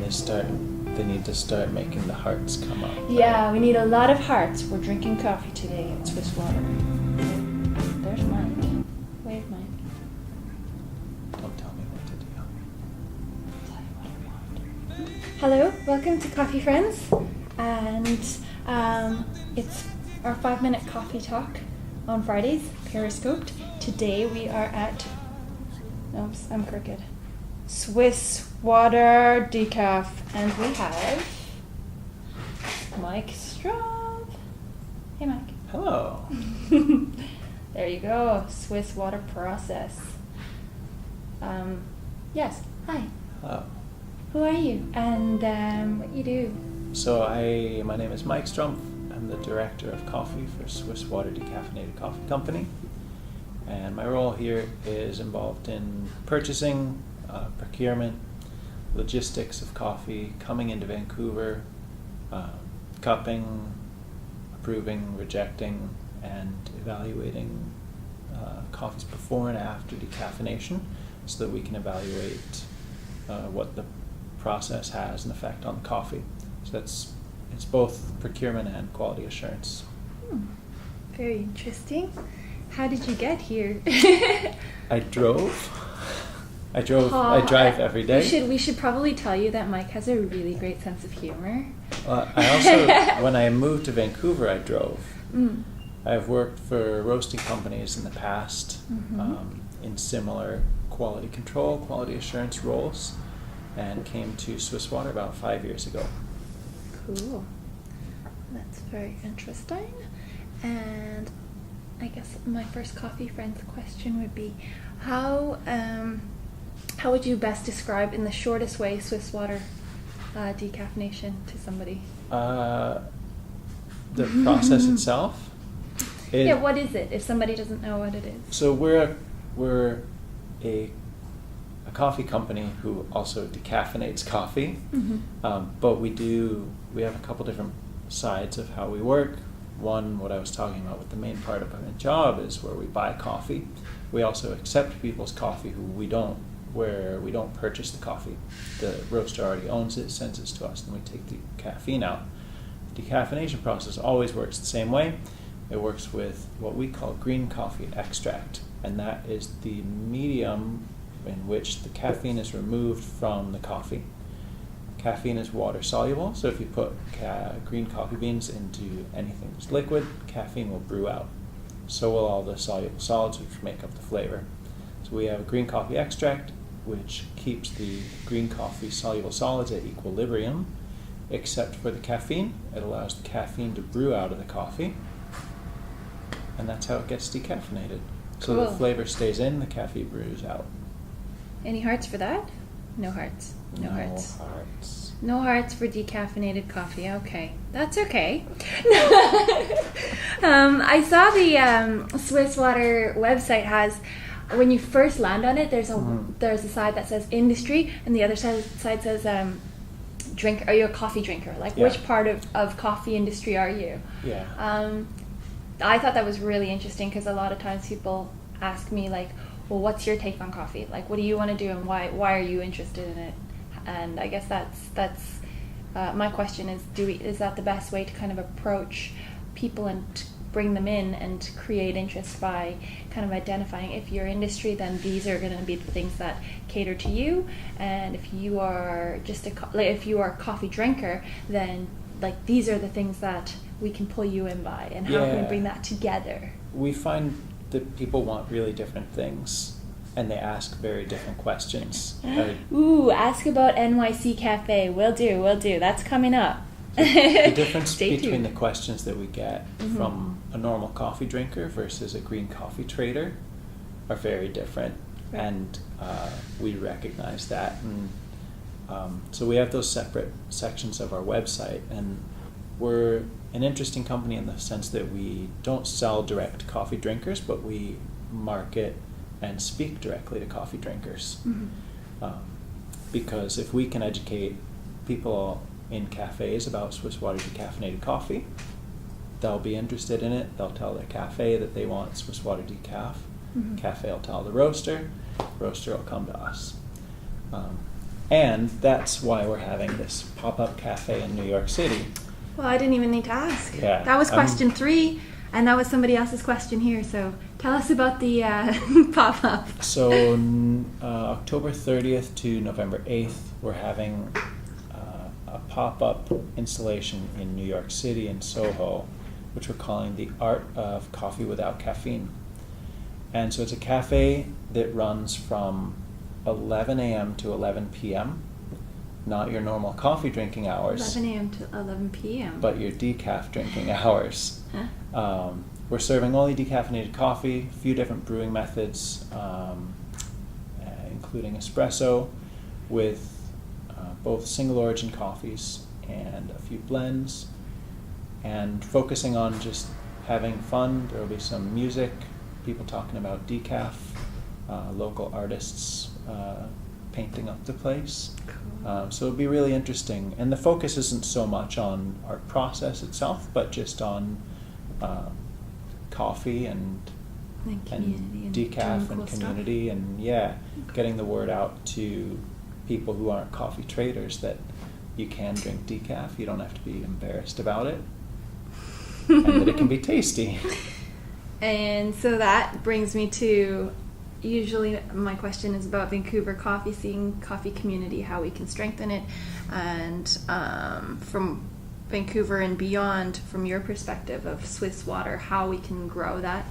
they need to start making the hearts come up. Yeah, we need a lot of hearts. We're drinking coffee today at Swiss Water. There's Mike. Wave Mike. Don't tell me what to do. Tell you what I want. Hello, welcome to Coffee Friends. And it's our 5-minute coffee talk on Fridays, periscoped. Today we are at, oops, I'm crooked, Swiss Water Decaf, and we have Mike Strumpf. Hey Mike. Hello. There you go, Swiss Water Process. Yes, hi. Hello. Who are you and what you do? So my name is Mike Strumpf. I'm the director of coffee for Swiss Water Decaffeinated Coffee Company. And my role here is involved in purchasing, procurement, logistics of coffee, coming into Vancouver, cupping, approving, rejecting, and evaluating coffees before and after decaffeination so that we can evaluate what the process has an effect on the coffee. So it's both procurement and quality assurance. Very interesting. How did you get here? I drive every day. We should probably tell you that Mike has a really great sense of humor. I also, when I moved to Vancouver, I drove. I've worked for roasting companies in the past in similar quality control, quality assurance roles, and came to Swiss Water about 5 years ago. Cool. That's very interesting. And I guess my first Coffee Friends question would be, how would you best describe in the shortest way Swiss Water decaffeination to somebody? The process itself? Yeah, what is it if somebody doesn't know what it is? So we're a coffee company who also decaffeinates coffee, but we have a couple different sides of how we work. One, what I was talking about with the main part of my job is where we buy coffee. We also accept people's coffee where we don't purchase the coffee. The roaster already owns it, sends it to us, and we take the caffeine out. The decaffeination process always works the same way. It works with what we call green coffee extract, and that is the medium in which the caffeine is removed from the coffee. Caffeine is water soluble, so if you put green coffee beans into anything that's liquid, caffeine will brew out. So will all the soluble solids which make up the flavor. So we have a green coffee extract which keeps the green coffee soluble solids at equilibrium, except for the caffeine. It allows the caffeine to brew out of the coffee, and that's how it gets decaffeinated. So Cool. the flavor stays in, the caffeine brews out. Any hearts for that? No hearts. No hearts. No hearts for decaffeinated coffee. Okay, that's okay. I saw the Swiss Water website has, when you first land on it, there's a side that says industry, and the other side says drink. Are you a coffee drinker? Like, Yeah. which part of coffee industry are you? Yeah. I thought that was really interesting because a lot of times people ask me like, well, what's your take on coffee? Like, what do you want to do, and why are you interested in it? And I guess that's my question is, is that the best way to kind of approach people and bring them in and create interest by kind of identifying if your industry, then these are going to be the things that cater to you, and if you are just if you are a coffee drinker, then like these are the things that we can pull you in by, and how can we bring that together? We find that people want really different things, and they ask very different questions. Ooh, ask about NYC Cafe. Will do. That's coming up. The difference Stay between tuned. the questions that we get from a normal coffee drinker versus a green coffee trader are very different, Right. and we recognize that. And so we have those separate sections of our website, and we're an interesting company in the sense that we don't sell direct to coffee drinkers, but we market and speak directly to coffee drinkers. Because if we can educate people in cafes about Swiss Water decaffeinated coffee, they'll be interested in it. They'll tell their cafe that they want Swiss Water decaf. Cafe will tell the roaster will come to us. And that's why we're having this pop-up cafe in New York City. Well, I didn't even need to ask. Yeah, That was question 3, and that was somebody else's question here. So tell us about the pop-up. So October 30th to November 8th, we're having a pop-up installation in New York City in Soho, which we're calling The Art of Coffee Without Caffeine. And so it's a cafe that runs from 11 a.m. to 11 p.m., not your normal coffee drinking hours. 11 a.m. to 11 p.m. But your decaf drinking hours. Huh? We're serving only decaffeinated coffee, a few different brewing methods, including espresso, with both single origin coffees and a few blends, and focusing on just having fun. There will be some music, people talking about decaf, local artists painting up the place. Cool. So it'll be really interesting. And the focus isn't so much on our process itself, but just on coffee and community and decaf doing and cool community stuff. and getting the word out to people who aren't coffee traders that you can drink decaf. You don't have to be embarrassed about it, and that it can be tasty. And so that brings me to, usually my question is about Vancouver coffee scene, coffee community, how we can strengthen it, and from Vancouver and beyond, from your perspective of Swiss Water, how we can grow that.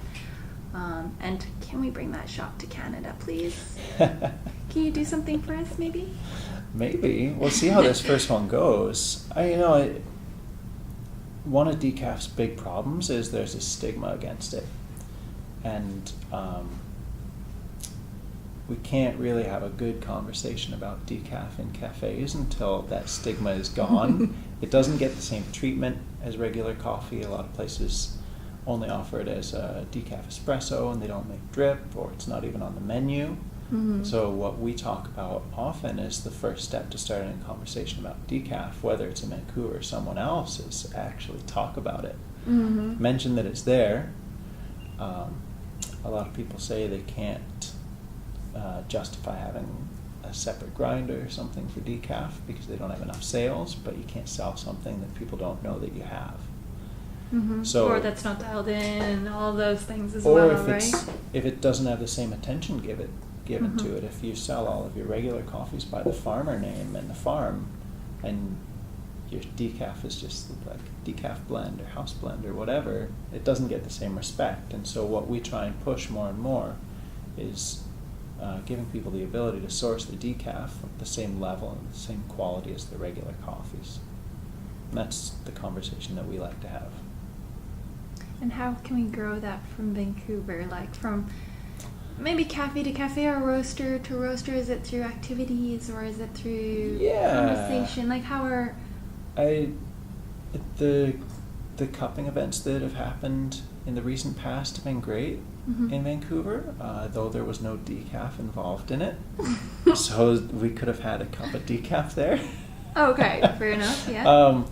And can we bring that shop to Canada, please? Can you do something for us, maybe? Maybe. We'll see how this first one goes. One of decaf's big problems is there's a stigma against it. And we can't really have a good conversation about decaf in cafes until that stigma is gone. It doesn't get the same treatment as regular coffee. A lot of places only offer it as a decaf espresso, and they don't make drip, or it's not even on the menu. Mm-hmm. So what we talk about often is the first step to starting a conversation about decaf, whether it's in Vancouver or someone else, is actually talk about it. Mm-hmm. Mention that it's there. A lot of people say they can't justify having a separate grinder or something for decaf because they don't have enough sales, but you can't sell something that people don't know that you have. Mm-hmm. So, or that's not dialed in, and all those things as or well, if it doesn't have the same attention given Mm-hmm. to it, if you sell all of your regular coffees by the farmer name and the farm, and your decaf is just like decaf blend or house blend or whatever, it doesn't get the same respect. And so what we try and push more and more is giving people the ability to source the decaf at the same level and the same quality as the regular coffees. And that's the conversation that we like to have. And how can we grow that from Vancouver? Like from maybe cafe to cafe or roaster to roaster? Is it through activities or is it through conversation? Like how are... The cupping events that have happened in the recent past have been great in Vancouver, though there was no decaf involved in it. So we could have had a cup of decaf there. Okay, fair enough, yeah.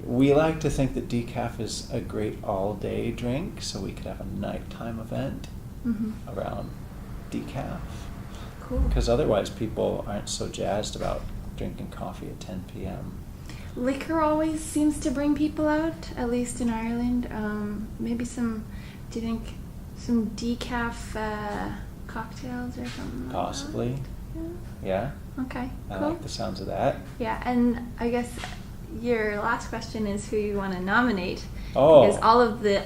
We like to think that decaf is a great all-day drink, so we could have a nighttime event around decaf. Cool. Because otherwise people aren't so jazzed about drinking coffee at 10 p.m. Liquor always seems to bring people out, at least in Ireland. Maybe some, do you think, some decaf cocktails or something? Possibly. Like that? Yeah. Okay, I cool. like the sounds of that. Yeah, and I guess your last question is who you want to nominate. Oh. Because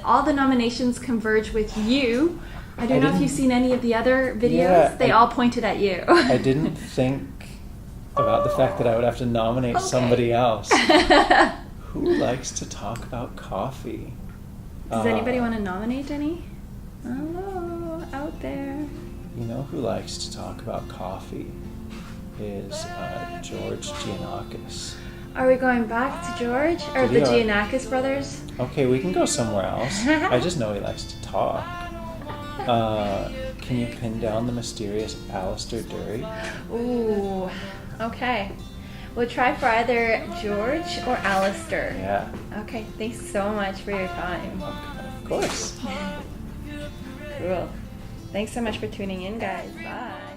all the nominations converge with you. I don't know if you've seen any of the other videos. Yeah, they all pointed at you. I didn't think about the fact that I would have to nominate somebody else. Who likes to talk about coffee? Does anybody want to nominate any? Hello, out there. You know who likes to talk about coffee is George Giannakis. Are we going back to George? Or the Giannakis brothers? Okay, we can go somewhere else. I just know he likes to talk. Can you pin down the mysterious Alistair Dury? Ooh, okay. We'll try for either George or Alistair. Yeah. Okay, thanks so much for your time. Of course. Cool. Thanks so much for tuning in, guys. Bye.